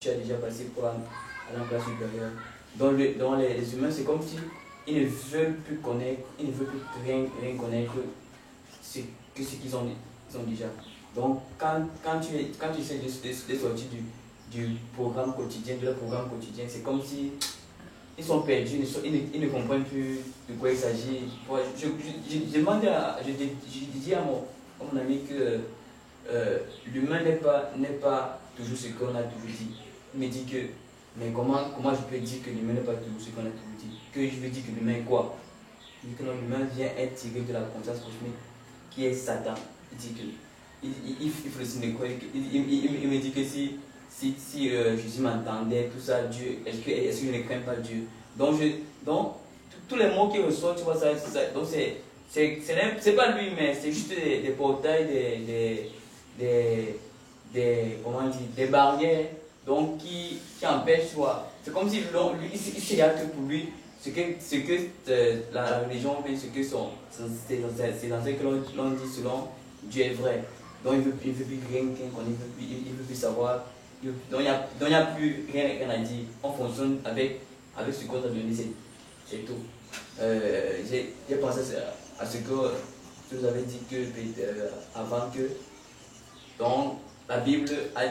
tu as déjà passé pour à la classe supérieure. Dans les humains, c'est comme si ils ne veulent plus connaître, ils ne veulent plus rien connaître que ce qu'ils ont déjà. Donc, quand tu essaies de sortir du programme quotidien, de leur programme quotidien, c'est comme si ils sont perdus, ils ne comprennent plus de quoi il s'agit. Je demande je dis à mon ami que l'humain n'est pas toujours ce qu'on a toujours dit. Il me dit que, mais comment je peux dire que l'humain n'est pas toujours ce qu'on a toujours dit? Que je veux dire que l'humain est quoi? Il dit que l'humain vient être tiré de la conscience cosmique qui est Satan. Il dit que il faut le signe de quoi? Il me dit que si Jésus m'entendait, tout ça, Dieu, est-ce que je ne crains pas Dieu? Donc tous les mots qu'il reçoit, tu vois, donc c'est pas lui, mais c'est juste des portails, comment dire, des barrières donc, qui empêchent, tu vois. C'est comme si lui, il sait que pour lui, ce que la religion, ce que ses ancêtres l'ont dit selon Dieu est vrai. Donc il ne veut plus rien qu'on il veut plus savoir. Donc il n'y a plus rien à dire. On fonctionne avec ce qu'on a donné, c'est tout. J'ai pensé à ce que vous avez dit avant que donc la Bible a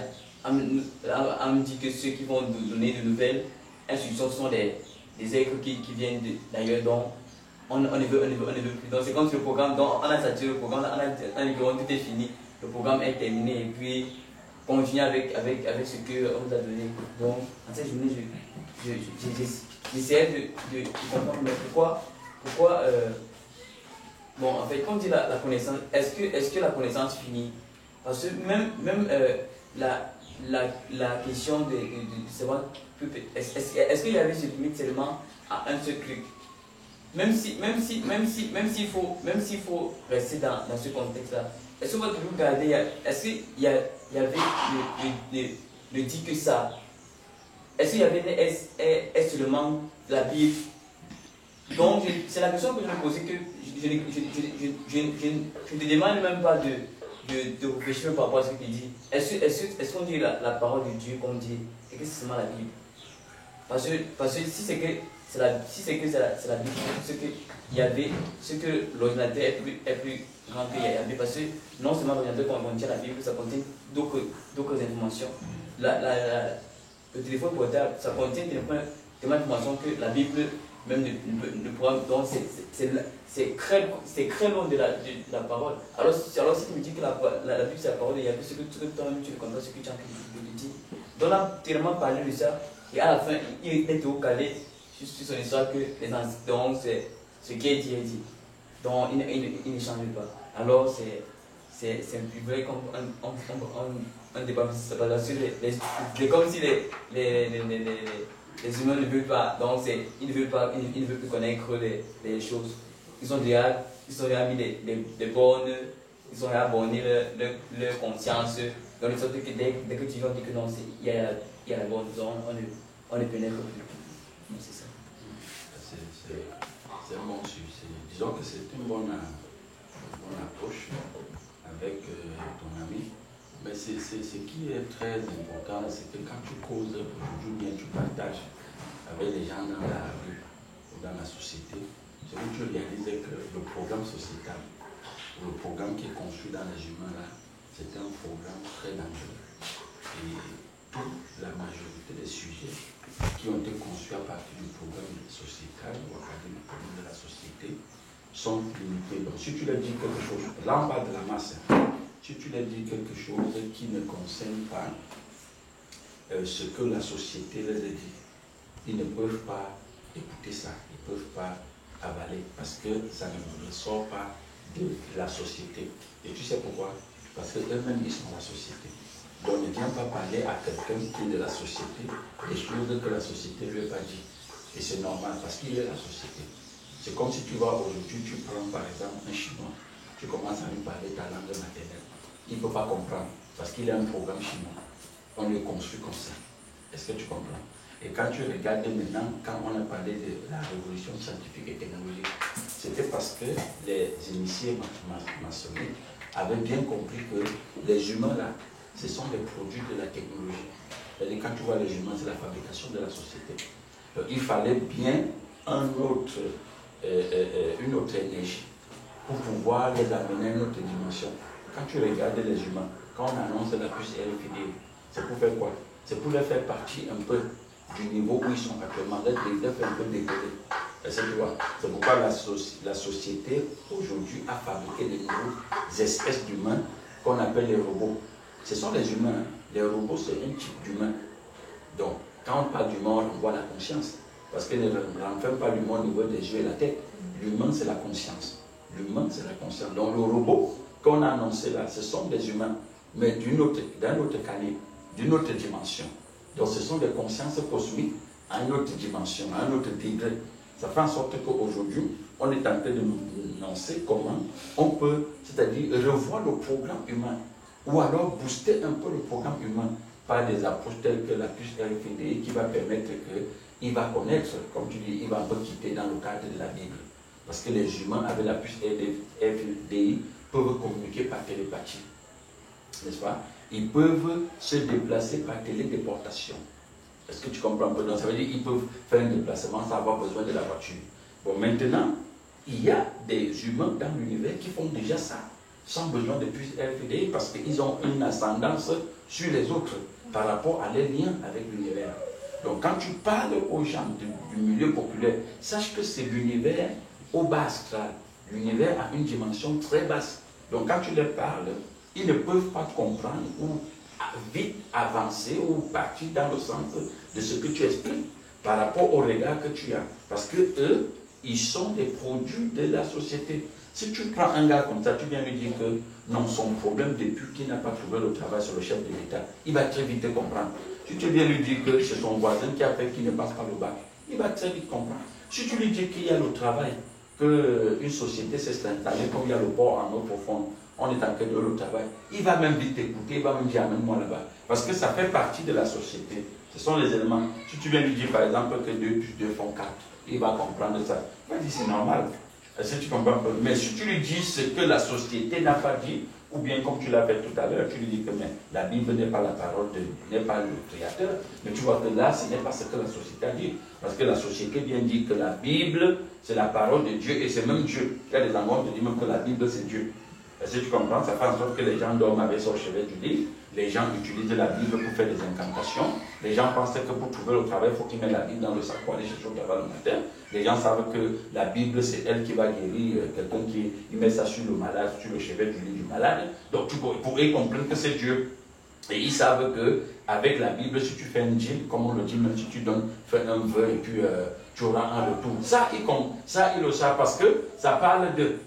dit que ceux qui vont nous donner de nouvelles instructions sont des êtres qui viennent d'ailleurs, donc on ne veut plus. Donc c'est comme si le programme, donc on a saturé le programme, on a dit que tout est fini, le programme est terminé et puis continuer avec ce qu'on nous a donné. Donc en cette journée, j'essayais de comprendre mais pourquoi bon, en fait, quand on dit la connaissance, est-ce que la connaissance finit? Parce que même la question de savoir, est-ce qu'il y avait cette limite seulement à un seul truc? Même s'il faut rester dans ce contexte-là, est-ce qu'on va toujours garder, est-ce qu'il y avait ne dit que ça? Est-ce qu'il y avait est seulement la Bible? Donc, c'est la question que je me posais, que je ne te demande même pas de réfléchir par rapport à ce qu'il dit. Est-ce qu'on dit la parole de Dieu comme dit, et que c'est seulement la Bible? Parce que si c'est que c'est la Bible, ce qu'il y avait, ce que l'ordinateur est plus grand qu'il y avait, parce que non seulement l'ordinateur contient la Bible, ça contient d'autres informations. Le téléphone portable, ça contient tellement d'informations que la Bible même ne pourra. Donc c'est très loin de la parole. Alors si tu me dis que la Bible c'est la parole, il y a ce que toi-même tu le comprends, ce que tu as dit. Donc on a tellement parlé de ça, et à la fin, il était au calé sur son histoire que les anciens, donc c'est ce qui est dit. Donc il ne change pas. Alors c'est vrai qu'on débat sur comme si les humains ne veulent pas, donc ils ne veulent plus connaître les choses. Ils ont déjà mis des bornes, ils ont déjà borné leur conscience, dans le sens que dès que tu vas dire que non, il y a la bonne zone, on ne pénètre plus. C'est ça. C'est un bon sujet. Disons que c'est une bonne approche avec ton ami. Mais ce qui est très important, c'est que quand tu causes aujourd'hui, bien tu partages avec les gens dans la rue ou dans la société, c'est que tu réalises que le programme sociétal, le programme qui est construit dans les humains là, c'est un programme très dangereux. Et toute la majorité des sujets qui ont été conçus à partir du programme sociétal ou à partir du programme de la société sont limités. Donc si tu leur dis quelque chose, là on parle de la masse, si tu leur dis quelque chose qui ne concerne pas ce que la société leur a dit, ils ne peuvent pas écouter ça, ils ne peuvent pas avaler parce que ça ne ressort pas de la société. Et tu sais pourquoi? Parce qu'eux-mêmes ils sont la société. Donc ne viens pas parler à quelqu'un qui est de la société des choses que la société ne lui a pas dit. Et c'est normal parce qu'il est la société. C'est comme si tu vas aujourd'hui, tu prends par exemple un Chinois, tu commences à lui parler ta langue maternelle. Il ne peut pas comprendre parce qu'il a un programme chinois. On le construit comme ça. Est-ce que tu comprends? Et quand tu regardes maintenant, quand on a parlé de la révolution scientifique et technologique, c'était parce que les initiés maçonniques avaient bien compris que les humains là, ce sont des produits de la technologie. C'est-à-dire, quand tu vois les humains, c'est la fabrication de la société. Donc, il fallait bien une autre énergie pour pouvoir les amener à une autre dimension. Quand tu regardes les humains, quand on annonce la puce RFID, c'est pour faire quoi? C'est pour les faire partir un peu du niveau où ils sont actuellement, les faire un peu décoller. C'est pourquoi la société aujourd'hui a fabriqué de nouvelles espèces d'humains qu'on appelle les robots. Ce sont les humains. Les robots, c'est un type d'humain. Donc, quand on parle d'humain, on voit la conscience. Parce que ne renferme pas l'humain au niveau des yeux et la tête. L'humain, c'est la conscience. L'humain, c'est la conscience. Donc, le robot qu'on a annoncé là, ce sont des humains, mais d'un autre calibre, d'une autre dimension. Donc, ce sont des consciences cosmiques à une autre dimension, à un autre degré. Ça fait en sorte qu'aujourd'hui, on est en train de nous annoncer comment on peut, c'est-à-dire revoir le programme humain, ou alors booster un peu le programme humain par des approches telles que la puce RFID qui va permettre qu'il va connaître, comme tu dis, il va un peu quitter dans le cadre de la Bible. Parce que les humains avec la puce RFID peuvent communiquer par télépathie, n'est-ce pas? Ils peuvent se déplacer par télédéportation. Est-ce que tu comprends un peu? Donc ça veut dire qu'ils peuvent faire un déplacement sans avoir besoin de la voiture. Bon, maintenant, il y a des humains dans l'univers qui font déjà ça, sans besoin de puce RFID, parce qu'ils ont une ascendance sur les autres par rapport à leurs liens avec l'univers. Donc quand tu parles aux gens du milieu populaire, sache que c'est l'univers au bas astral. L'univers a une dimension très basse. Donc quand tu leur parles, ils ne peuvent pas comprendre ou vite avancer ou partir dans le sens de ce que tu expliques par rapport au regard que tu as. Parce que eux, ils sont des produits de la société. Si tu prends un gars comme ça, tu viens lui dire que non, son problème depuis qu'il n'a pas trouvé le travail sur le chef de l'État, il va très vite te comprendre. Si tu viens lui dire que c'est son voisin qui a fait qu'il ne passe pas le bac, il va très vite comprendre. Si tu lui dis qu'il y a le travail, qu'une société s'est installée, comme il y a le port en eau profonde, on est en train de le travail, il va même vite t'écouter, il va même dire amène-moi là-bas. Parce que ça fait partie de la société. Ce sont les éléments. Si tu viens lui dire par exemple que 2 plus 2 font 4, il va comprendre ça. Il va dire c'est normal. Est-ce que tu comprends? Mais si tu lui dis ce que la société n'a pas dit, ou bien comme tu l'as fait tout à l'heure, tu lui dis que mais, la Bible n'est pas la parole n'est pas le Créateur, mais tu vois que là, ce n'est pas ce que la société a dit. Parce que la société vient dire que la Bible, c'est la parole de Dieu, et c'est même Dieu. Il y a des endroits où on te dit même que la Bible, c'est Dieu. Est-ce que tu comprends? Ça fait en sorte que les gens dorment avec son chevet du lit. Les gens utilisent la Bible pour faire des incantations. Les gens pensent que pour trouver le travail, il faut qu'ils mettent la Bible dans le sac pour aller chercher le travail le matin. Les gens savent que la Bible, c'est elle qui va guérir quelqu'un qui met ça sur le malade, sur le chevet du lit du malade. Donc, ils comprennent que c'est Dieu. Et ils savent qu'avec la Bible, si tu fais un deal, comme on le dit, même si tu fais un vœu et puis tu auras un retour. Ça, ils le savent parce que ça parle de...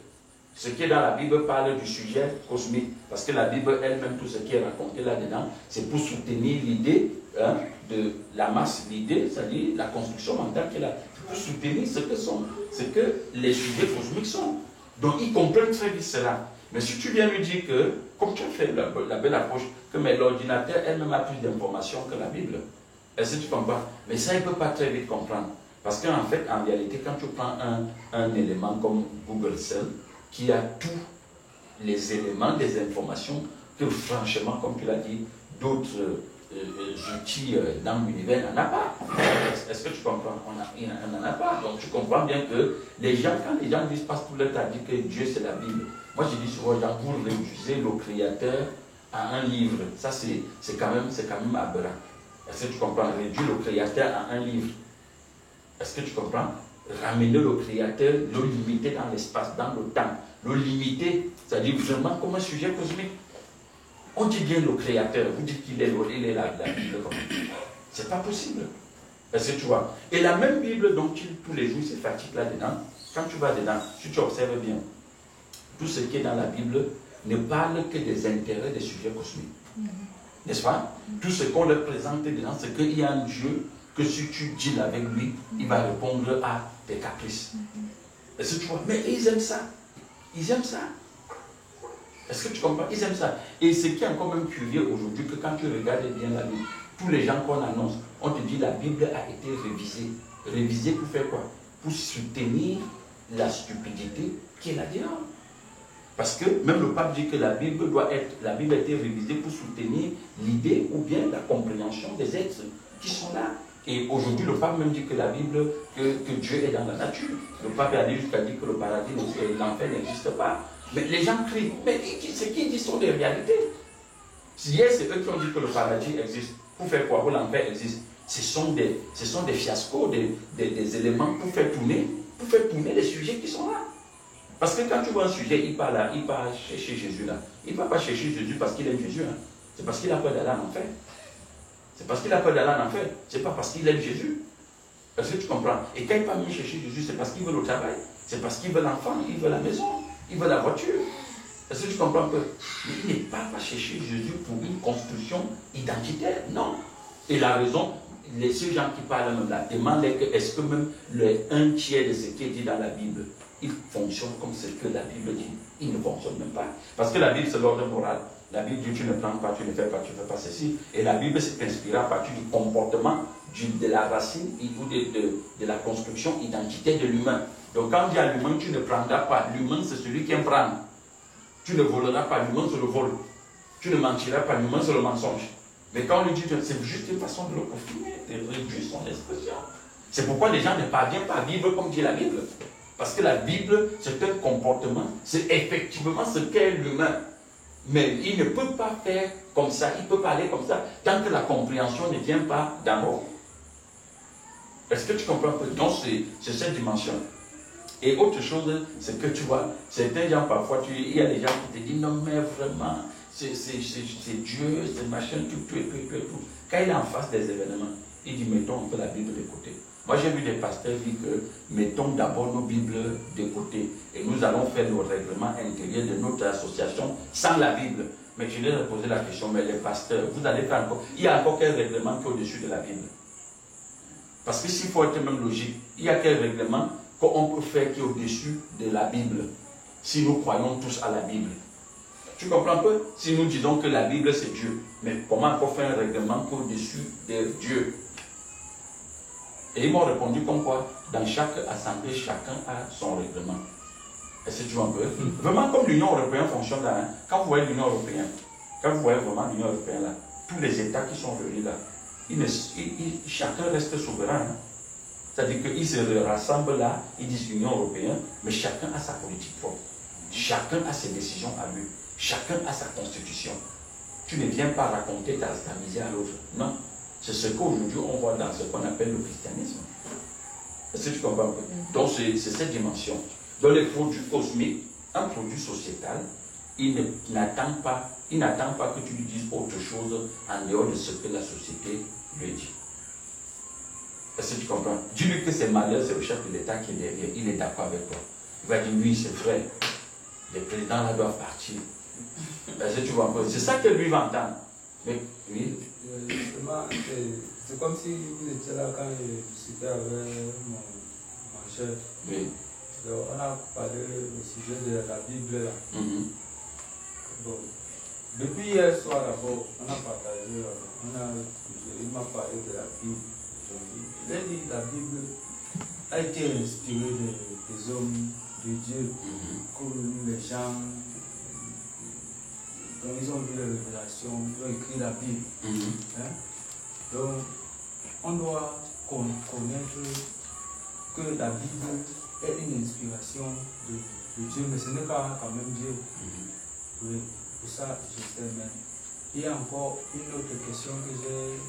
Ce qui est dans la Bible parle du sujet cosmique. Parce que la Bible elle-même, tout ce qui est raconté là-dedans, c'est pour soutenir l'idée de la masse, l'idée, c'est-à-dire la construction mentale qu'elle a. C'est pour soutenir ce que les sujets cosmiques sont. Donc ils comprennent très vite cela. Mais si tu viens lui dire que, comme tu as fait la belle approche, que l'ordinateur elle-même a plus d'informations que la Bible, est-ce que tu comprends? Mais ça, il ne peut pas très vite comprendre. Parce qu'en fait, en réalité, quand tu prends un élément comme Google Cell, qui a tous les éléments, des informations que franchement, comme tu l'as dit, d'autres outils dans l'univers n'en a pas. Est-ce que tu comprends? Il n'en a pas. Donc tu comprends bien que les gens, quand les gens disent passent tout leur temps à dire que Dieu c'est la Bible, moi je dis souvent aux gens, vous réduisez le Créateur à un livre. Ça c'est quand même aberrant. Est-ce que tu comprends? Réduire le Créateur à un livre. Est-ce que tu comprends? Ramener le Créateur, le limiter dans l'espace, dans le temps, le limiter, c'est-à-dire vraiment comme un sujet cosmique. On dit bien le Créateur, vous dites qu'il est la Bible. C'est pas possible. Est-ce que tu vois? Et la même Bible dont tous les jours se fatigue là-dedans, quand tu vas dedans, si tu observes bien, tout ce qui est dans la Bible ne parle que des intérêts des sujets cosmiques. N'est-ce pas? Tout ce qu'on leur présente dedans, c'est qu'il y a un Dieu que si tu deals avec lui, il va répondre à tes caprices. Est-ce que tu vois? Mais ils aiment ça. Ils aiment ça. Est-ce que tu comprends? Ils aiment ça. Et ce qui est encore même curieux aujourd'hui, que quand tu regardes bien la Bible, tous les gens qu'on annonce, on te dit la Bible a été révisée. Révisée pour faire quoi? Pour soutenir la stupidité qui est là-dedans. Parce que même le pape dit que la Bible a été révisée pour soutenir l'idée ou bien la compréhension des êtres qui sont là. Et aujourd'hui, le pape même dit que la Bible, que Dieu est dans la nature. Le pape a dit jusqu'à dire que le paradis, l'enfer n'existe pas. Mais les gens crient. Mais ce qu'ils disent sont des réalités. Hier, c'est eux qui ont dit que le paradis existe. Pour faire quoi? Que l'enfer existe. Ce sont des fiascos, des éléments pour faire tourner les sujets qui sont là. Parce que quand tu vois un sujet, il part chercher Jésus là. Il ne va pas chercher Jésus parce qu'il aime Jésus. Hein. C'est parce qu'il a peur d'aller en enfer. C'est parce qu'il a peur d'aller en enfer. C'est pas parce qu'il aime Jésus. Est-ce que tu comprends? Et quand il va même chercher Jésus, c'est parce qu'il veut le travail. C'est parce qu'il veut l'enfant, il veut la maison, il veut la voiture. Est-ce que tu comprends un peu? Il n'est pas chercher Jésus pour une construction identitaire. Non. Et la raison, ces gens qui parlent même là, demandent est-ce que même le 1/3 de ce qui est dit dans la Bible, il fonctionne comme ce que la Bible dit? Il ne fonctionne même pas. Parce que la Bible, c'est l'ordre moral. La Bible dit tu ne prends pas, tu ne fais pas, tu ne fais pas ceci. Et la Bible s'est inspirée à partir du comportement de la racine ou de la construction identitaire de l'humain. Donc quand on dit à l'humain, tu ne prendras pas. L'humain, c'est celui qui aime prendre. Tu ne voleras pas. L'humain, c'est le vol. Tu ne mentiras pas. L'humain, c'est le mensonge. Mais quand on lui dit, c'est juste une façon de le confiner, de réduire son expression. C'est pourquoi les gens ne parviennent pas à vivre comme dit la Bible. Parce que la Bible, c'est un comportement, c'est effectivement ce qu'est l'humain. Mais il ne peut pas faire comme ça, il ne peut pas aller comme ça, tant que la compréhension ne vient pas d'en haut. Est-ce que tu comprends un peu? Donc c'est cette dimension. Et autre chose, c'est que tu vois, certains gens parfois, il y a des gens qui te disent, non mais vraiment, c'est Dieu, c'est machin, tout. Quand il est en face des événements, il dit, mettons un peu la Bible de côté. Moi, j'ai vu des pasteurs dire que mettons d'abord nos Bibles de côté et nous allons faire nos règlements intérieurs de notre association sans la Bible. Mais je leur ai posé la question, mais les pasteurs, vous allez faire encore, il y a encore quel règlement qui est au-dessus de la Bible? Parce que s'il faut être même logique, il y a quel règlement qu'on peut faire qui est au-dessus de la Bible si nous croyons tous à la Bible? Tu comprends un peu? Si nous disons que la Bible c'est Dieu, mais comment on peut faire un règlement qui est au-dessus de Dieu? Et ils m'ont répondu comme quoi, dans chaque assemblée, chacun a son règlement. Est-ce que tu vois un peu? Vraiment comme l'Union européenne fonctionne là, hein? Quand vous voyez l'Union européenne, quand vous voyez vraiment l'Union européenne là, tous les États qui sont réunis là, chacun reste souverain. Hein? C'est-à-dire qu'ils se rassemblent là, ils disent Union européenne, mais chacun a sa politique propre. Chacun a ses décisions à lui. Chacun a sa constitution. Tu ne viens pas raconter ta misère à l'autre. Non. C'est ce qu'aujourd'hui on voit dans ce qu'on appelle le christianisme. Est-ce que tu comprends un peu? Donc c'est cette dimension. Dans les produits cosmiques, un produit sociétal, il n'attend pas que tu lui dises autre chose en dehors de ce que la société lui dit. Est-ce que tu comprends? Dis-lui que c'est malheur, c'est le chef de l'État qui est derrière. Il est d'accord avec toi. Il va dire oui, c'est vrai. Les présidents là doivent partir. Est-ce que tu vois un peu? C'est ça que lui va entendre. Mais oui. Justement, c'est comme si vous étiez là quand je discutais avec mon chef. Oui. Donc, on a parlé au sujet de la Bible là. Bon. Depuis hier soir d'abord, on a partagé, il m'a parlé de la Bible. Il a dit que la Bible a été inspirée des hommes de Dieu, comme les gens. Donc ils ont vu les révélations, ils ont écrit la Bible. Hein? Donc on doit connaître que la Bible est une inspiration de Dieu, mais ce n'est pas quand même Dieu. Oui, pour ça je sais même. Il y a encore une autre question que j'ai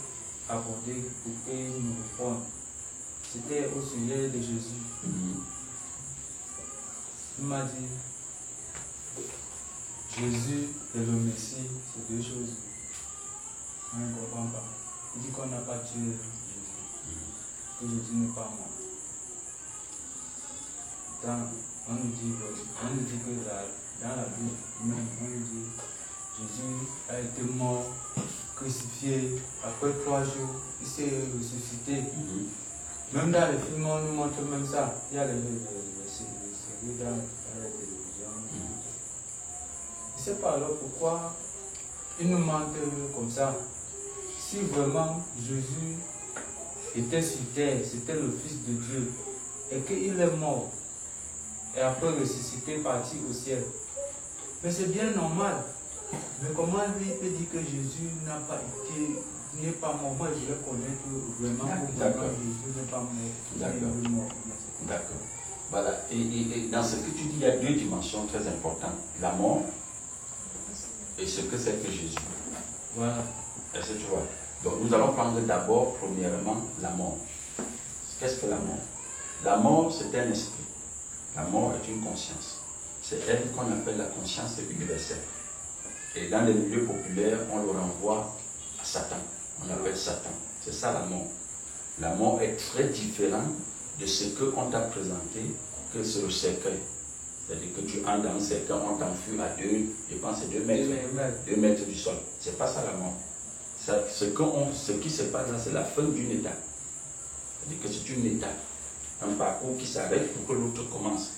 abordée pour qu'il nous réponde. C'était au sujet de Jésus. Il m'a dit Jésus et le Messie, c'est deux choses. On ne comprend pas. Il dit qu'on n'a pas tué Jésus. Que Jésus n'est pas mort. On nous dit que dans la Bible, même, on nous dit Jésus a été mort, crucifié. Après 3 jours, il s'est ressuscité. Même dans les films, on nous montre même ça. Il y a les séries dans la télévision. Je ne sais pas alors pourquoi il nous mentent comme ça. Si vraiment Jésus était sur terre, c'était le Fils de Dieu, et qu'il est mort, et après ressuscité, parti au ciel, Mais c'est bien normal. Mais comment lui peut dire que Jésus n'a pas été, n'est pas mort? Moi, je voulais connaître vraiment pourquoi Jésus n'est pas mort. D'accord. Voilà. Et dans ce que tu dis, il y a deux dimensions très importantes. La mort et ce que c'est que Jésus. Voilà. Est-ce que tu vois? Donc nous allons prendre d'abord, premièrement, la mort. Qu'est-ce que la mort? La mort, c'est un esprit. La mort est une conscience. C'est elle qu'on appelle la conscience universelle. Et dans les milieux populaires, on le renvoie à Satan. On appelle Satan. C'est ça la mort. La mort est très différente de ce qu'on t'a présenté, que c'est le cercueil. C'est-à-dire que tu entres dans un cercueil, on t'enfuit à 2 mètres, 2 mètres du sol. C'est pas ça la mort. Ce qui se passe là, c'est la fin d'une étape. C'est-à-dire que c'est une étape, un parcours qui s'arrête pour que l'autre commence.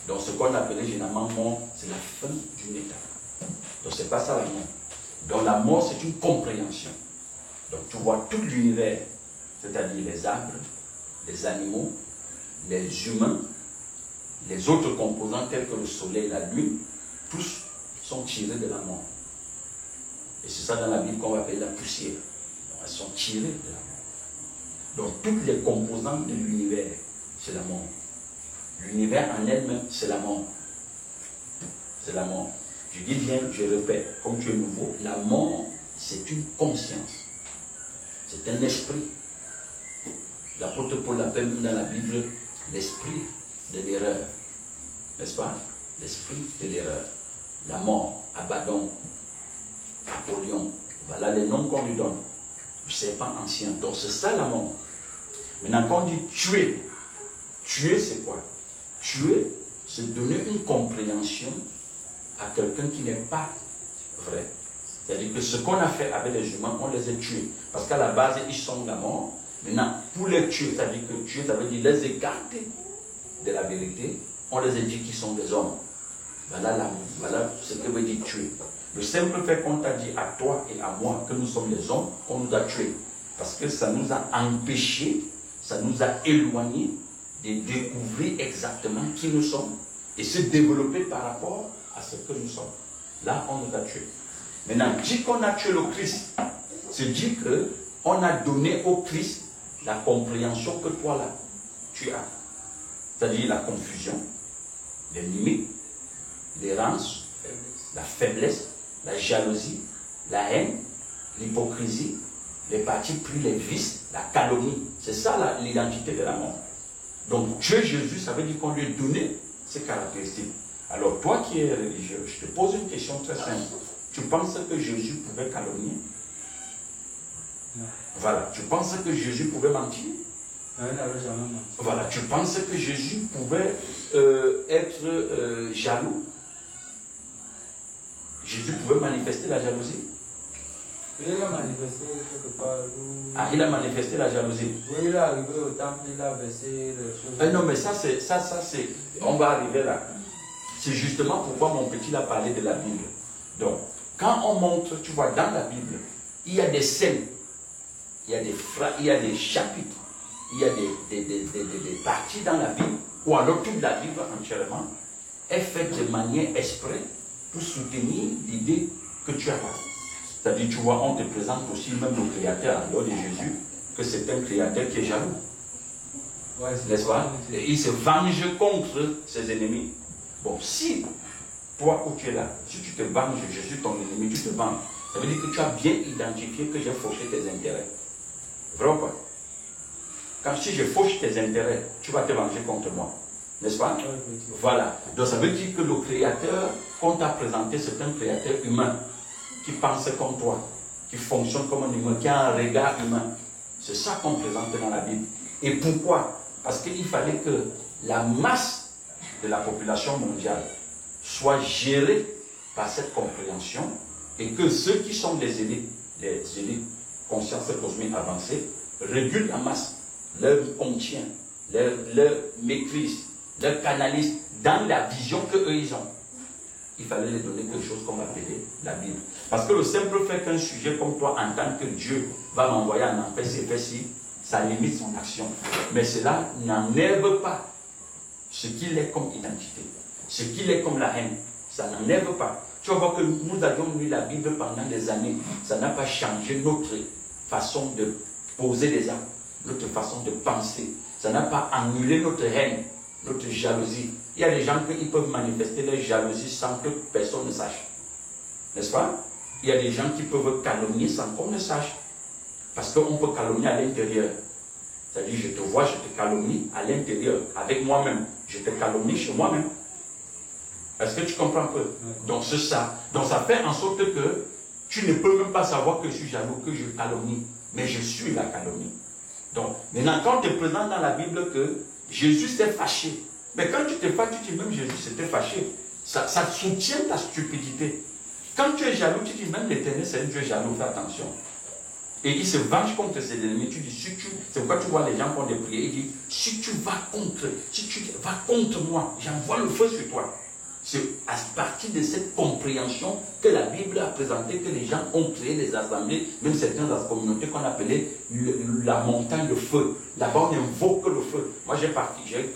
Donc ce qu'on appelait généralement mort, c'est la fin d'une étape. Donc c'est pas ça la mort. Donc la mort, c'est une compréhension. Donc tu vois tout l'univers, c'est-à-dire les arbres, les animaux, les humains, les autres composants tels que le soleil et la lune, tous sont tirés de la mort. Et c'est ça dans la Bible qu'on va appeler la poussière. Donc, elles sont tirées de la mort. Donc toutes les composantes de l'univers, c'est la mort. L'univers en elle-même, c'est la mort. C'est la mort. Je dis bien, je répète, comme tu es nouveau, la mort, c'est une conscience. C'est un esprit. L'apôtre Paul l'appelle dans la Bible l'esprit de l'erreur. N'est-ce pas? L'esprit de l'erreur. La mort, Abaddon, Apollyon. Voilà les noms qu'on lui donne. Le serpent ancien. Donc c'est ça la mort. Maintenant, quand on dit tuer, tuer c'est quoi? Tuer, c'est donner une compréhension à quelqu'un qui n'est pas vrai. C'est-à-dire que ce qu'on a fait avec les humains, on les a tués. Parce qu'à la base, ils sont la mort. Maintenant, pour les tuer, c'est-à-dire que tuer, ça veut dire les écarter de la vérité, on les a dit qu'ils sont des hommes. Voilà ce que veut dire tuer. Le simple fait qu'on t'a dit à toi et à moi que nous sommes des hommes, on nous a tués. Parce que ça nous a empêchés, ça nous a éloignés de découvrir exactement qui nous sommes et se développer par rapport à ce que nous sommes. Là, on nous a tués. Maintenant, dit qu'on a tué le Christ, c'est dire qu'on a donné au Christ la compréhension que toi là, tu as. C'est-à-dire la confusion, les limites, l'errance, la faiblesse, la jalousie, la haine, l'hypocrisie, les partis pris, les vices, la calomnie. C'est ça l'identité de la mort. Donc tuer Jésus, ça veut dire qu'on lui a donné ces caractéristiques. Alors toi qui es religieux, je te pose une question très simple. Tu penses que Jésus pouvait calomnier? Non. Voilà. Tu penses que Jésus pouvait mentir? Non, il n'avait jamais menti. Voilà. Tu penses que Jésus pouvait être jaloux? Jésus pouvait manifester la jalousie? Il a manifesté quelque part. Ah, il a manifesté la jalousie. Oui, il est arrivé au temple, il a versé les choses. Non, mais ça c'est. On va arriver là. C'est justement pourquoi mon petit a parlé de la Bible. Donc, quand on montre, tu vois, dans la Bible, il y a des scènes, il y a des phrases, il y a des chapitres, il y a des parties dans la Bible, ou alors toute la Bible entièrement, est faite de manière exprès pour soutenir l'idée que tu as. C'est-à-dire, tu vois, on te présente aussi même le Créateur en dehors de Jésus, que c'est un Créateur qui est jaloux. Ouais, n'est-ce pas? Et il se venge contre ses ennemis. Bon, si toi où tu es là, si tu te venges, je suis ton ennemi, tu te venges, ça veut dire que tu as bien identifié que j'ai fauché tes intérêts. Vrai ou pas? Quand si je fauche tes intérêts, tu vas te venger contre moi. N'est-ce pas? Voilà. Donc ça veut dire que le Créateur qu'on t'a présenté, c'est un Créateur humain, qui pense comme toi, qui fonctionne comme un humain, qui a un regard humain. C'est ça qu'on présente dans la Bible. Et pourquoi? Parce qu'il fallait que la masse de la population mondiale soit gérée par cette compréhension et que ceux qui sont les élites conscience cosmique avancée, régulent la masse, leur contient, leur maîtrise, leur canalise dans la vision qu'eux ils ont. Il fallait leur donner quelque chose qu'on va appeler la Bible. Parce que le simple fait qu'un sujet comme toi entende que Dieu va m'envoyer en enfer, ci, ça limite son action. Mais cela n'enlève pas ce qu'il est comme identité, ce qu'il est comme la haine, Ça n'enlève pas. Tu vas voir que nous avions lu la Bible pendant des années. Ça n'a pas changé notre façon de poser des actes, notre façon de penser. Ça n'a pas annulé notre haine, notre jalousie. Il y a des gens qui peuvent manifester leur jalousie sans que personne ne sache. N'est-ce pas? Il y a des gens qui peuvent calomnier sans qu'on ne sache. Parce qu'on peut calomnier à l'intérieur. C'est-à-dire, je te vois, je te calomnie à l'intérieur, avec moi-même. Je te calomnie chez moi-même. Est-ce que tu comprends un peu? Donc, c'est ça. Donc, ça fait en sorte que tu ne peux même pas savoir que je suis jaloux, que je calomnie. Mais je suis la calomnie. Donc, maintenant, quand tu te présentes dans la Bible que Jésus s'est fâché. Mais quand tu te fâches, tu dis même Jésus s'était fâché. Ça soutient ta stupidité. Quand tu es jaloux, tu dis même l'Éternel, c'est un Dieu jaloux, fais attention. Et il se venge contre ses ennemis. Tu dis, c'est pourquoi tu vois les gens font des prières. Il dit, si tu vas contre moi, j'envoie le feu sur toi. C'est à partir de cette compréhension que la Bible a présenté, que les gens ont créé des assemblées, même certaines communautés qu'on appelait la montagne de feu. Là-bas, on invoque le feu. Moi, j'ai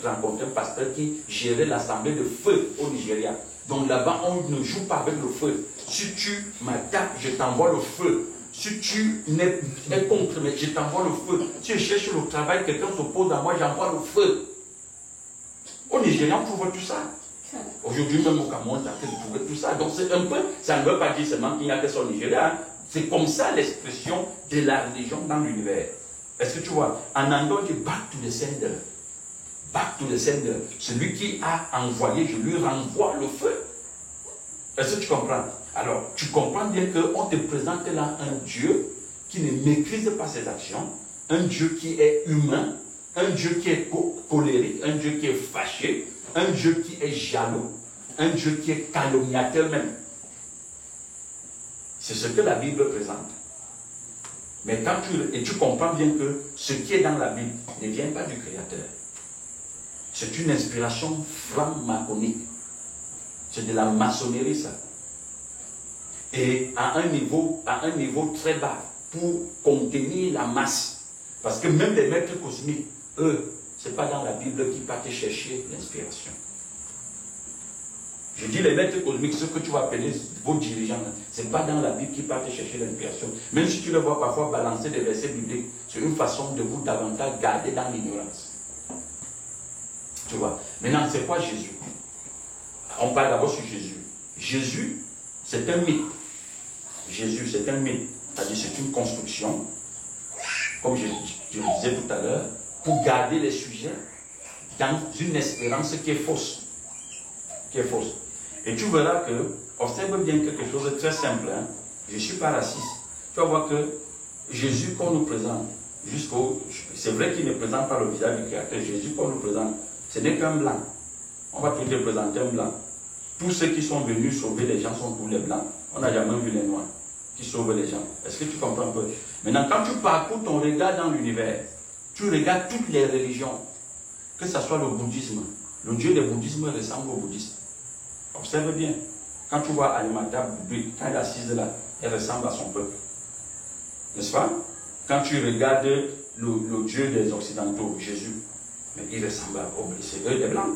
rencontré un pasteur qui gérait l'assemblée de feu au Nigeria. Donc là-bas, on ne joue pas avec le feu. Si tu m'attaques, je t'envoie le feu. Si tu es contre moi, je t'envoie le feu. Si je cherche le travail, quelqu'un s'oppose à moi, j'envoie le feu. Au Nigeria, on trouve tout ça. Aujourd'hui, même au Cameroun, on trouve tout ça. Donc c'est un peu, ça ne veut pas dire seulement qu'il n'y a que ça au Nigeria. Hein. C'est comme ça l'expression de la religion dans l'univers. Est-ce que tu vois? En anglais, on dit back to the sender. Back to the sender. Celui qui a envoyé, je lui renvoie le feu. Est-ce que tu comprends? Alors, tu comprends bien qu'on te présente là un Dieu qui ne maîtrise pas ses actions, un Dieu qui est humain, un Dieu qui est colérique, un Dieu qui est fâché, un Dieu qui est jaloux, un Dieu qui est calomniateur même. C'est ce que la Bible présente. Mais quand tu comprends bien que ce qui est dans la Bible ne vient pas du Créateur. C'est une inspiration franc-maçonnique. C'est de la maçonnerie, ça. Et à un niveau très bas, pour contenir la masse. Parce que même les maîtres cosmiques, eux, ce n'est pas dans la Bible qu'ils partent chercher l'inspiration. Je dis les maîtres cosmiques, ceux que tu vas appeler vos dirigeants, ce n'est pas dans la Bible qu'ils partent chercher l'inspiration. Même si tu le vois parfois balancer des versets bibliques, c'est une façon de vous davantage garder dans l'ignorance. Tu vois. Maintenant, c'est quoi Jésus? On parle d'abord sur Jésus. Jésus, c'est un mythe. Jésus, c'est un mythe. C'est-à-dire c'est une construction, comme je le disais tout à l'heure, pour garder les sujets dans une espérance qui est fausse. Qui est fausse. Et tu verras que, observe bien quelque chose de très simple. Hein. Je ne suis pas raciste. Tu vas voir que Jésus qu'on nous présente, c'est vrai qu'il ne présente pas le visage du Créateur. Jésus qu'on nous présente, ce n'est qu'un blanc. On va toujours présenter un blanc. Tous ceux qui sont venus sauver les gens sont tous les blancs. On n'a jamais vu les noirs qui sauvent les gens. Est-ce que tu comprends un peu? Maintenant, quand tu parcours ton regard dans l'univers, tu regardes toutes les religions, que ce soit le bouddhisme. Le dieu du bouddhisme ressemble au bouddhiste. Observe bien. Quand tu vois Alimata, quand elle est assise là, elle ressemble à son peuple. N'est-ce pas? Quand tu regardes le dieu des Occidentaux, Jésus, mais il ressemble au c'est eux les blancs.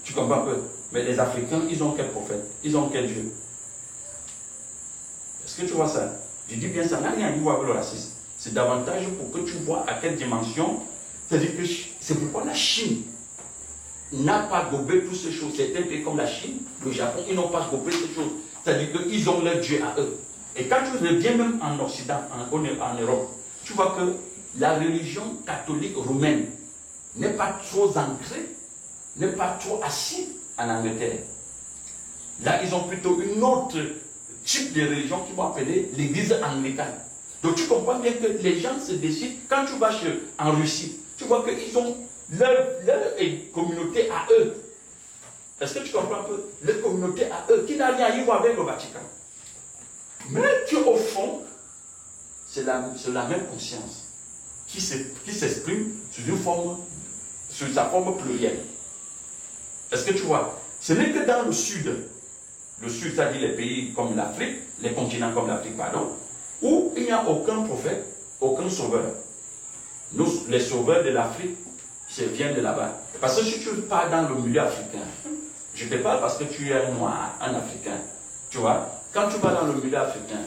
Tu comprends un peu? Mais les Africains, ils ont quel prophète? Ils ont quel Dieu? Est-ce que tu vois ça? Je dis bien, ça n'a rien à voir avec le racisme. C'est davantage pour que tu vois à quelle dimension. C'est-à-dire que c'est pourquoi la Chine n'a pas gobé toutes ces choses. Certains pays comme la Chine, le Japon, ils n'ont pas gobé ces choses. C'est-à-dire qu'ils ont leur Dieu à eux. Et quand tu reviens même en Occident, en Europe, tu vois que la religion catholique romaine n'est pas trop ancrée, n'est pas trop assise en Angleterre. Là, ils ont plutôt une autre type de religion qu'ils vont appeler l'église anglicane. Donc tu comprends bien que les gens se décident, quand tu vas en Russie, tu vois qu'ils ont leur communauté à eux. Est-ce que tu comprends un peu? Leur communauté à eux, qui n'a rien à voir avec le Vatican. Mais au fond, c'est la même conscience qui s'exprime sous sa forme plurielle. Est-ce que tu vois? Ce n'est que dans le sud, c'est-à-dire les pays comme l'Afrique, les continents comme l'Afrique, pardon, où il n'y a aucun prophète, aucun sauveur. Nous, les sauveurs de l'Afrique, viennent de là-bas. Parce que si tu pars dans le milieu africain, Je te parle parce que tu es un noir, un africain. Tu vois, quand tu vas dans le milieu africain,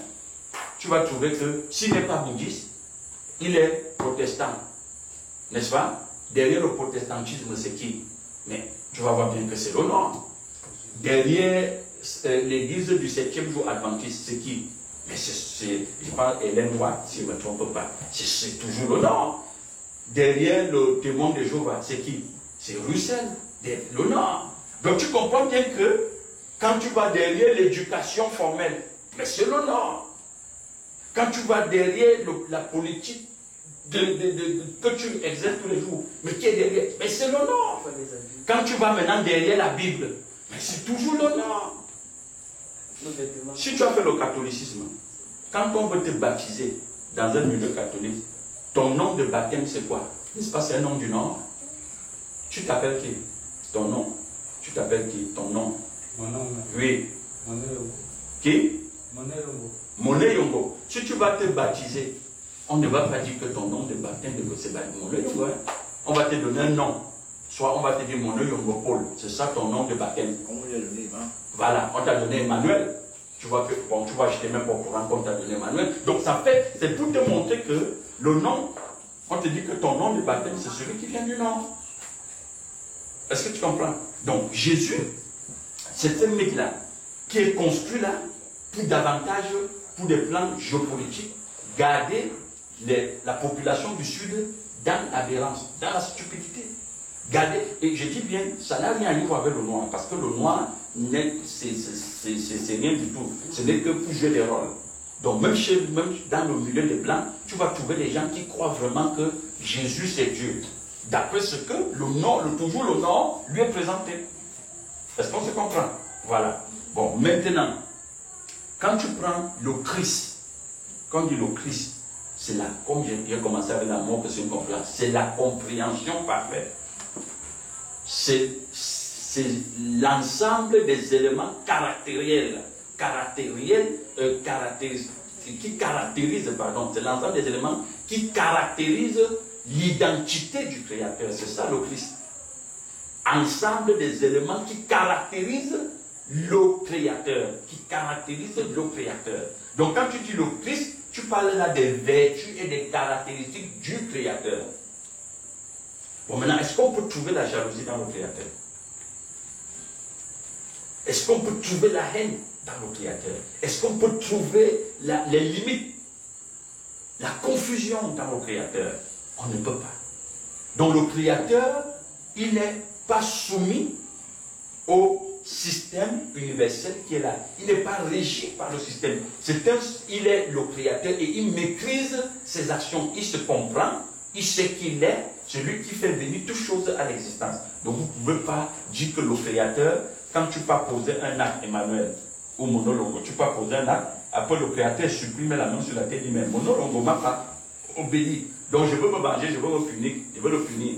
tu vas trouver que s'il n'est pas bouddhiste, il est protestant. N'est-ce pas? Derrière le protestantisme, c'est qui? Mais tu vas voir bien que c'est le nom. Derrière l'église du 7e jour adventiste, c'est qui? Mais je parle Hélène White, si je ne me trompe pas. C'est toujours le nom. Derrière le témoin de Jéhovah, c'est qui? C'est Russell, le nom. Donc tu comprends bien que quand tu vas derrière l'éducation formelle, mais c'est le nom. Quand tu vas derrière la politique que tu exerces tous les jours, mais qui est derrière? Mais c'est le nom. Quand tu vas maintenant derrière la Bible, mais c'est toujours le nom. Si tu as fait le catholicisme, quand on veut te baptiser dans un milieu catholique, ton nom de baptême c'est quoi? N'est-ce pas, c'est un nom du Nord? Tu t'appelles qui? Ton nom. Tu t'appelles qui? Ton nom. Mon nom. Oui. Moné Yongo. Qui? Moné Yongo. Moné Yongo. Si tu vas te baptiser, on ne va pas dire que ton nom de baptême c'est Moné Yongo. On va te donner un nom. Soit on va te dire Moné Yongo Paul. C'est ça ton nom de baptême. On lui a donné, hein? Voilà, on t'a donné Emmanuel. Tu vois que, bon, tu vois, je n'étais même pas au courant qu'on t'a donné Emmanuel. Donc ça fait, c'est pour te montrer que le nom, on te dit que ton nom de baptême, c'est celui qui vient du nom. Est-ce que tu comprends? Donc Jésus, c'est ce mec-là qui est construit là pour davantage, pour des plans géopolitiques, garder la population du Sud dans l'aberrance, dans la stupidité. Garder, et je dis bien, ça n'a rien à voir avec le noir, parce que le noir, c'est rien du tout. Ce n'est que pour jouer des rôles. Donc même dans le milieu des blancs, tu vas trouver des gens qui croient vraiment que Jésus c'est Dieu. D'après ce que toujours le nom lui est présenté. Est-ce qu'on se comprend? Voilà. Bon, maintenant, quand tu prends le Christ, quand on dit le Christ, c'est là, comme j'ai commencé avec la mort, que c'est une compréhension, c'est la compréhension parfaite. C'est l'ensemble des éléments caractériels, qui caractérisent, pardon, c'est l'ensemble des éléments qui caractérisent l'identité du Créateur. C'est ça le Christ. Ensemble des éléments qui caractérisent le Créateur, Donc quand tu dis le Christ, tu parles là des vertus et des caractéristiques du Créateur. Bon, maintenant, est-ce qu'on peut trouver la jalousie dans le Créateur? Est-ce qu'on peut trouver la haine dans le Créateur? Est-ce qu'on peut trouver les limites, la confusion dans le Créateur? On ne peut pas. Donc le Créateur, il n'est pas soumis au système universel qui est là. Il n'est pas régi par le système. Il est le Créateur et il maîtrise ses actions. Il se comprend, il sait qu'il est celui qui fait venir toutes choses à l'existence. Donc vous ne pouvez pas dire que le Créateur, quand tu peux poser un acte, Emmanuel, ou monologue, tu peux poser un acte, après le Créateur supprime la main sur la tête, dit mais monologue m'a pas obéi. Donc je veux me venger, je veux me punir, je veux le punir.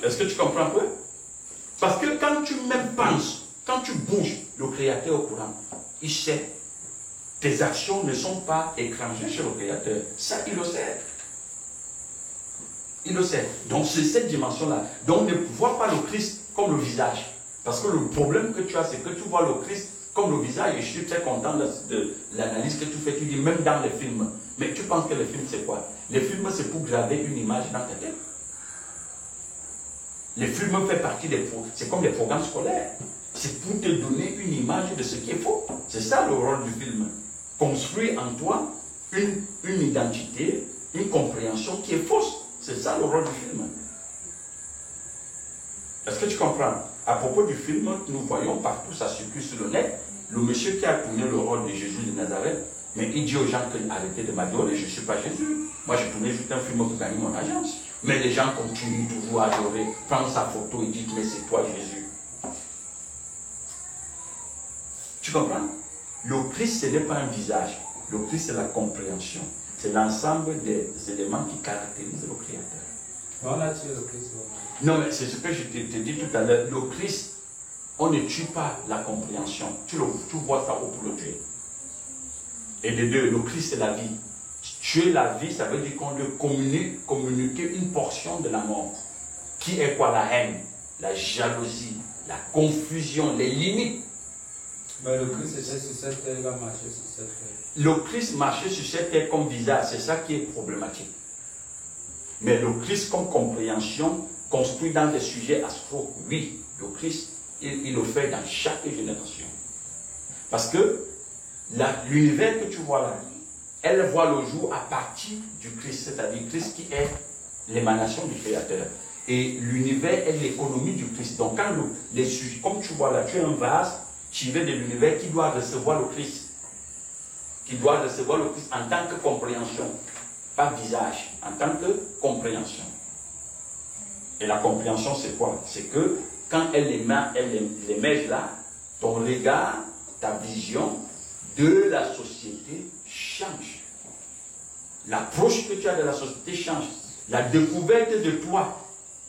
Est-ce que tu comprends un peu? Parce que quand tu même penses, quand tu bouges, le Créateur est au courant. Il sait. Tes actions ne sont pas étrangères chez le Créateur. Ça, il le sait. Il le sait. Donc c'est cette dimension-là. Donc ne vois pas le Christ comme le visage. Parce que le problème que tu as, c'est que tu vois le Christ comme le visage. Et je suis très content de l'analyse que tu fais. Tu dis même dans les films. Mais tu penses que les films, c'est quoi? Les films, c'est pour graver une image dans ta tête. Les films font partie des programmes. C'est comme des programmes scolaires. C'est pour te donner une image de ce qui est faux. C'est ça le rôle du film. Construire en toi une identité, une compréhension qui est fausse. C'est ça le rôle du film. Est-ce que tu comprends? À propos du film, nous voyons partout, ça circule sur le net, le monsieur qui a tourné le rôle de Jésus de Nazareth, mais il dit aux gens que arrêtez de m'adorer, je ne suis pas Jésus. Moi, j'ai tourné juste un film pour gagner mon agence. Mais les gens continuent toujours à adorer, prendre sa photo et dire mais c'est toi Jésus. Tu comprends? Le Christ, ce n'est pas un visage. Le Christ, c'est la compréhension. C'est l'ensemble des éléments qui caractérisent le Créateur. On a tué le Christ. Non, mais c'est ce que je t'ai dit tout à l'heure. Le Christ, on ne tue pas la compréhension. Tu vois ça pour le tuer. Et de deux, le Christ, c'est la vie. Tuer la vie, ça veut dire qu'on lui communiquer une portion de la mort. Qui est quoi? La haine, la jalousie, la confusion, les limites. Mais le Christ était sur cette terre, il a marché sur cette terre. Le Christ marchait sur cette terre comme visage, c'est ça qui est problématique. Mais le Christ comme compréhension, construit dans des sujets astraux, oui, le Christ, il le fait dans chaque génération. Parce que l'univers que tu vois là, elle voit le jour à partir du Christ, c'est-à-dire Christ qui est l'émanation du Créateur. Et l'univers est l'économie du Christ. Donc quand les sujets, comme tu vois là, tu es un vase tiré de l'univers qui doit recevoir le Christ. Qui doit recevoir le Christ en tant que compréhension. Pas visage, en tant que compréhension. Et la compréhension, c'est quoi? C'est que quand elle émerge là, ton regard, ta vision de la société change. L'approche que tu as de la société change. La découverte de toi,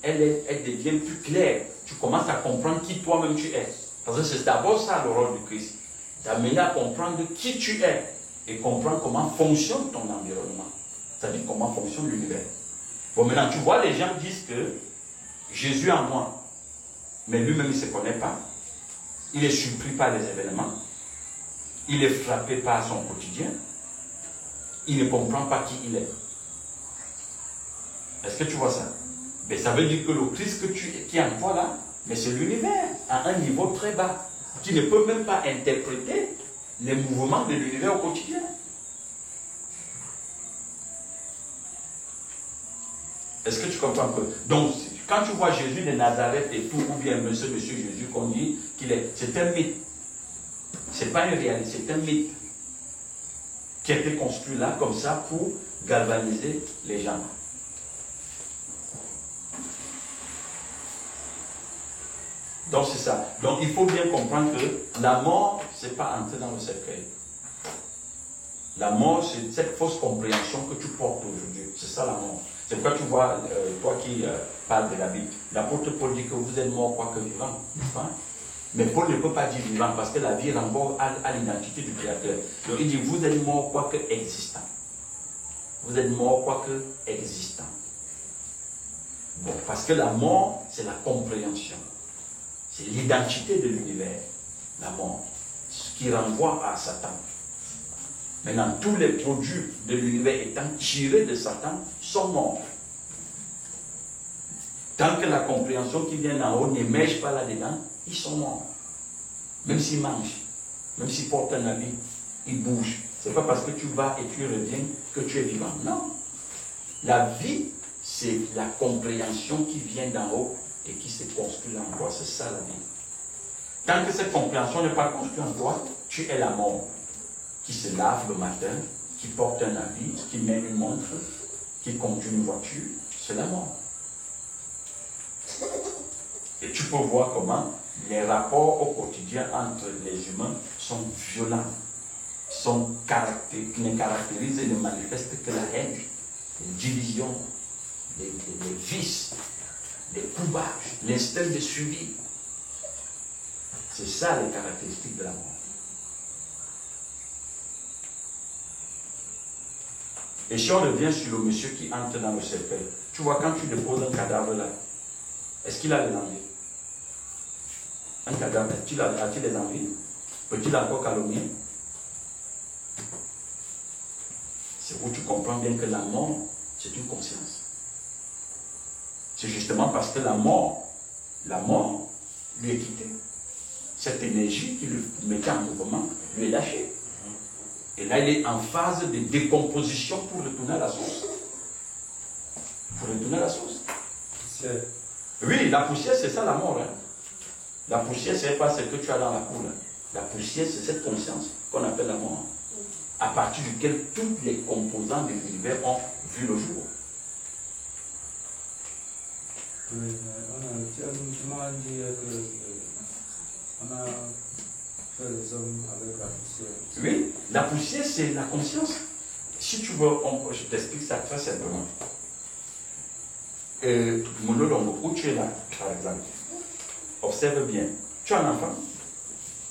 elle devient plus claire. Tu commences à comprendre qui toi-même tu es. Parce que c'est d'abord ça le rôle du Christ. T'amener à comprendre qui tu es et comprendre comment fonctionne ton environnement. C'est-à-dire comment fonctionne l'univers. Bon, maintenant, tu vois, les gens disent que Jésus en moi, mais lui-même, il ne se connaît pas. Il est surpris par les événements. Il est frappé par son quotidien. Il ne comprend pas qui il est. Est-ce que tu vois ça? Mais ça veut dire que le Christ qui est en toi là, mais c'est l'univers à un niveau très bas. Tu ne peux même pas interpréter les mouvements de l'univers au quotidien. Est-ce que tu comprends un peu? Donc, quand tu vois Jésus de Nazareth et tout, ou bien monsieur Jésus qu'on dit qu'il est, c'est un mythe. Ce n'est pas une réalité, c'est un mythe qui a été construit là, comme ça, pour galvaniser les gens. Donc c'est ça. Donc il faut bien comprendre que la mort, ce n'est pas entrer dans le cercueil. La mort, c'est cette fausse compréhension que tu portes aujourd'hui. C'est ça la mort. C'est pourquoi tu vois, toi qui parles de la Bible, l'apôtre Paul dit que vous êtes mort quoique vivant. Hein? Mais Paul ne peut pas dire vivant parce que la vie renvoie à l'identité du Créateur. Donc il dit vous êtes mort quoique existant. Vous êtes mort quoique existant. Bon, parce que la mort, c'est la compréhension. C'est l'identité de l'univers, la mort, ce qui renvoie à Satan. Maintenant, tous les produits de l'univers étant tirés de Satan sont morts. Tant que la compréhension qui vient d'en haut n'émerge pas là-dedans, ils sont morts. Même s'ils mangent, même s'ils portent un habit, ils bougent. Ce n'est pas parce que tu vas et tu reviens que tu es vivant. Non. La vie, c'est la compréhension qui vient d'en haut et qui se construit en toi. C'est ça la vie. Tant que cette compréhension n'est pas construite en toi, tu es la mort. Qui se lave le matin, qui porte un habit, qui met une montre, qui conduit une voiture, c'est la mort. Et tu peux voir comment les rapports au quotidien entre les humains sont violents, qui ne caractérisent et ne manifestent que la haine, les divisions, les vices, les couvages, l'instinct de survie. C'est ça les caractéristiques de la mort. Et si on revient sur le monsieur qui entre dans le cercueil, tu vois, quand tu déposes un cadavre là, est-ce qu'il a des envies? Un cadavre, a-t-il des envies? Peut-il encore calomnier? C'est où tu comprends bien que la mort, c'est une conscience. C'est justement parce que la mort lui est quittée. Cette énergie qui lui mettait en mouvement lui est lâchée. Et là, il est en phase de décomposition pour retourner à la source. Pour retourner à la source. Poussière. Oui, la poussière, c'est ça la mort. Hein. La poussière, ce n'est pas ce que tu as dans la poule. La poussière, c'est cette conscience qu'on appelle la mort. À partir duquel tous les composants de l'univers ont vu le jour. Oui, tu m'as dit que on a fait les hommes avec la poussière. Oui, la poussière, c'est la conscience. Si tu veux, je t'explique ça très simplement. Monologue, où tu es là, par exemple, observe bien. Tu as un enfant?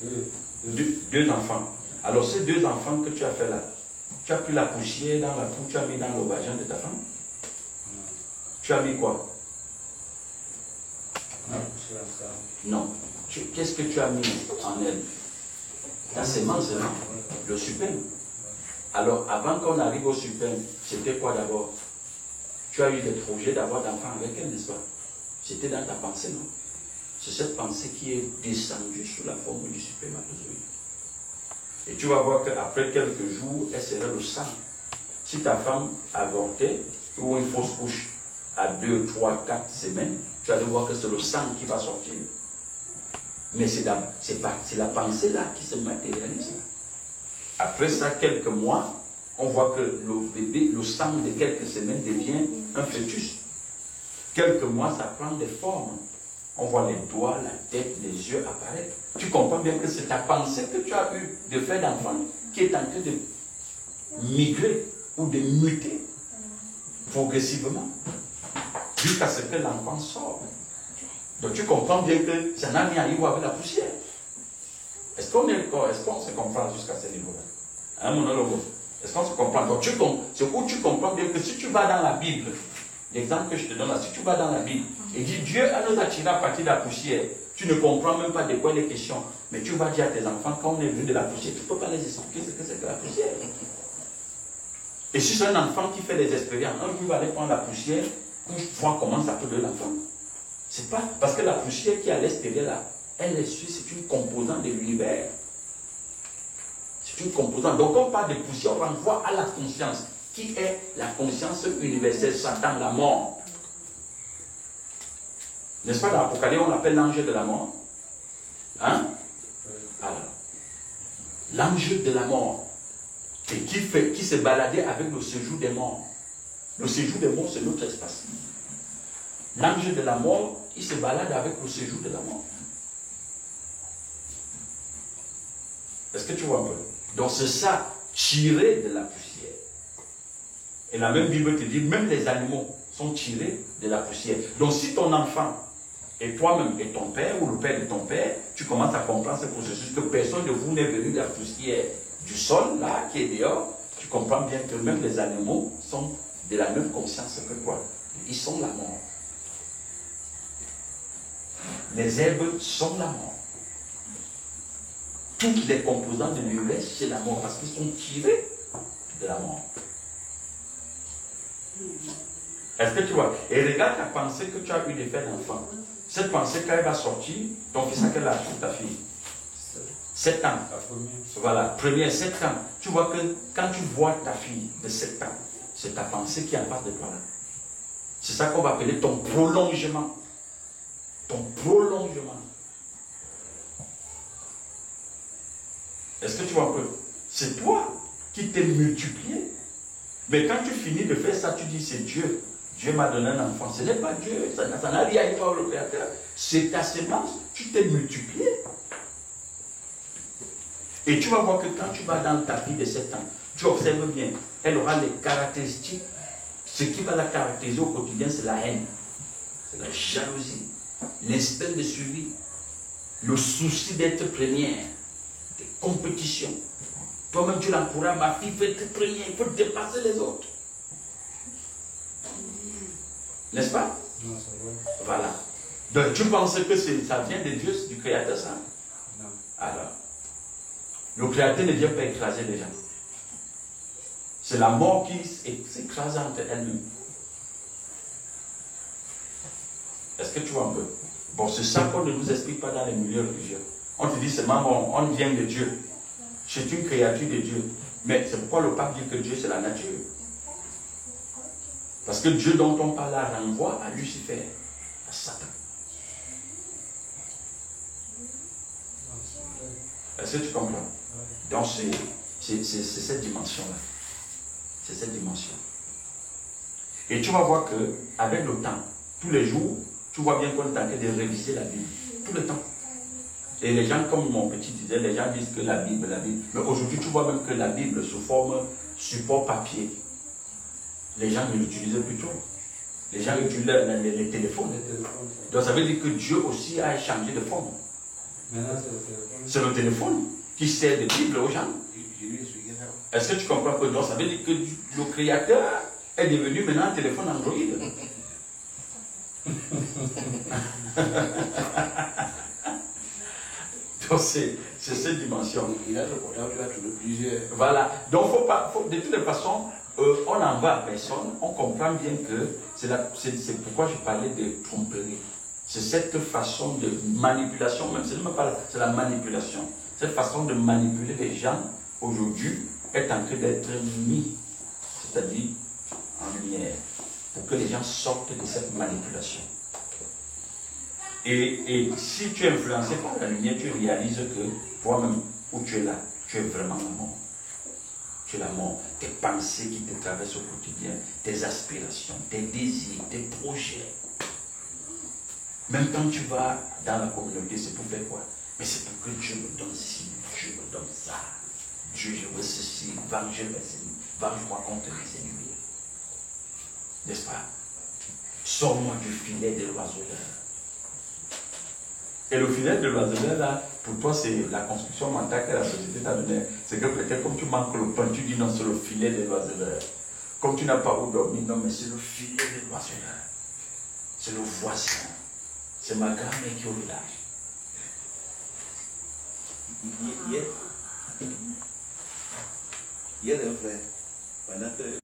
Oui. Deux enfants. Alors, ces deux enfants que tu as fait là, tu as pris la poussière dans la poule, tu as mis dans le vagin de ta femme? Tu as mis quoi? La poussière. Non. Qu'est-ce que tu as mis en elle? La sémence, non? Le suprême. Alors, avant qu'on arrive au suprême, c'était quoi d'abord? Tu as eu des projets d'avoir d'enfants avec elle, n'est-ce pas? C'était dans ta pensée, non? C'est cette pensée qui est descendue sous la forme du spermatozoïde. Et tu vas voir qu'après quelques jours, elle serait le sang. Si ta femme avortait ou une fausse couche à 2, 3, 4 semaines, tu vas voir que c'est le sang qui va sortir. Mais c'est la pensée là qui se matérialise. Après ça, quelques mois, on voit que le bébé, le sang de quelques semaines devient un fœtus. Quelques mois, ça prend des formes. On voit les doigts, la tête, les yeux apparaître. Tu comprends bien que c'est ta pensée que tu as eue de faire d'enfant qui est en train de migrer ou de muter progressivement jusqu'à ce que l'enfant sorte. Donc tu comprends bien que ça n'a rien à voir avec la poussière. Est-ce qu'on se comprend jusqu'à ce niveau-là? Hein, monologue? Est-ce qu'on se comprend? Donc c'est où tu comprends bien que si tu vas dans la Bible, l'exemple que je te donne là, si tu vas dans la Bible et dis Dieu nous a tiré à partir de la poussière, tu ne comprends même pas de quoi il est question. Mais tu vas dire à tes enfants, quand on est venu de la poussière, tu ne peux pas les expliquer ce que c'est que la poussière. Et si c'est un enfant qui fait des expériences, un jour il va aller prendre la poussière pour voir comment ça peut de l'enfant. C'est pas parce que la poussière qui est à l'extérieur là, elle est sûre, c'est une composante de l'univers. C'est une composante. Donc on parle de poussière, on renvoie à la conscience, qui est la conscience universelle, Satan, la mort. N'est-ce pas, dans l'Apocalypse, on l'appelle l'ange de la mort? Hein? Alors, l'ange de la mort, et qui se baladait avec le séjour des morts. Le séjour des morts, c'est notre espace. L'ange de la mort, il se balade avec le séjour de la mort. Est-ce que tu vois un peu? Donc c'est ça, tiré de la poussière. Et la même Bible te dit, même les animaux sont tirés de la poussière. Donc si ton enfant et toi-même et ton père ou le père de ton père, tu commences à comprendre ce processus que personne de vous n'est venu de la poussière du sol, là, qui est dehors, tu comprends bien que même les animaux sont de la même conscience que toi. Ils sont la mort. Les herbes sont la mort. Toutes les composantes de l'univers, c'est la mort, parce qu'ils sont tirés de la mort. Est-ce que tu vois? Et regarde ta pensée que tu as eu de faire d'enfant. Cette pensée, quand elle va sortir, ton fils a quel âge pour ta fille? 7 ans. Voilà, première 7 ans. Tu vois que quand tu vois ta fille de 7 ans, c'est ta pensée qui est en face de toi là. C'est ça qu'on va appeler ton prolongement. Ton prolongement. Est-ce que tu vois un peu? C'est toi qui t'es multiplié. Mais quand tu finis de faire ça, tu dis c'est Dieu. Dieu m'a donné un enfant. Ce n'est pas Dieu. Ça n'a rien à voir avec le Créateur. C'est ta sémence. Tu t'es multiplié. Et tu vas voir que quand tu vas dans ta fille de 7 ans, tu observes bien, elle aura les caractéristiques. Ce qui va la caractériser au quotidien, c'est la haine, c'est la jalousie, l'instinct de suivi, le souci d'être première, des compétitions. Toi-même, tu l'encourages, ma fille veut être première, il faut dépasser les autres. N'est-ce pas? Non, c'est vrai. Voilà. Donc, tu penses que ça vient de Dieu, du Créateur, ça? Non. Alors, le Créateur ne vient pas écraser les gens. C'est la mort qui s'écrase entre elle-même. Est-ce que tu vois un peu? Bon, c'est ça qu'on ne nous explique pas dans les milieux religieux. On te dit seulement, bon, on vient de Dieu. C'est une créature de Dieu. Mais c'est pourquoi le pape dit que Dieu, c'est la nature. Parce que Dieu dont on parle là renvoie à Lucifer, à Satan. Est-ce que tu comprends? Donc c'est cette dimension-là. C'est cette dimension. Et tu vas voir qu'avec le temps, tous les jours, tu vois bien qu'on est en train de réviser la Bible. Tout le temps. Et les gens, comme mon petit disait, les gens disent que la Bible. Mais aujourd'hui, tu vois même que la Bible sous forme support papier. Les gens ne l'utilisent plus trop. Les gens utilisent les téléphones. Donc ça veut dire que Dieu aussi a changé de forme. Maintenant, c'est le téléphone. C'est le téléphone qui sert de Bible aux gens. Est-ce que tu comprends que donc ça veut dire que le Créateur est devenu maintenant un téléphone Android? Donc c'est cette dimension. Il a le portable, il a trouvé plusieurs. Voilà. Donc de toutes les façons, on n'en va à personne. On comprend bien que c'est pourquoi je parlais de tromperie. C'est cette façon de manipulation, même c'est même pas là, c'est la manipulation. Cette façon de manipuler les gens aujourd'hui est en train d'être mis, c'est-à-dire en lumière, pour que les gens sortent de cette manipulation. Et si tu es influencé par la lumière, tu réalises que toi-même, où tu es là, tu es vraiment la mort. Tu es la mort. Tes pensées qui te traversent au quotidien, tes aspirations, tes désirs, tes projets. Même quand tu vas dans la communauté, c'est pour faire quoi? Mais c'est pour que Dieu me donne ci, Dieu me donne ça. Dieu, je veux ceci, va, je veux ceci, va, je raconte mes ennemis. N'est-ce pas? Sors-moi du filet de l'oiseleur. Et le filet de l'oiseleur, là, pour toi, c'est la construction mentale que la société t'a donnée. C'est que peut-être comme tu manques le pain, tu dis non, c'est le filet de l'oiseleur. Comme tu n'as pas où dormir, non, mais c'est le filet de l'oiseleur. C'est le voisin. C'est ma grand-mère qui est au village. Il y a un frère, pendant que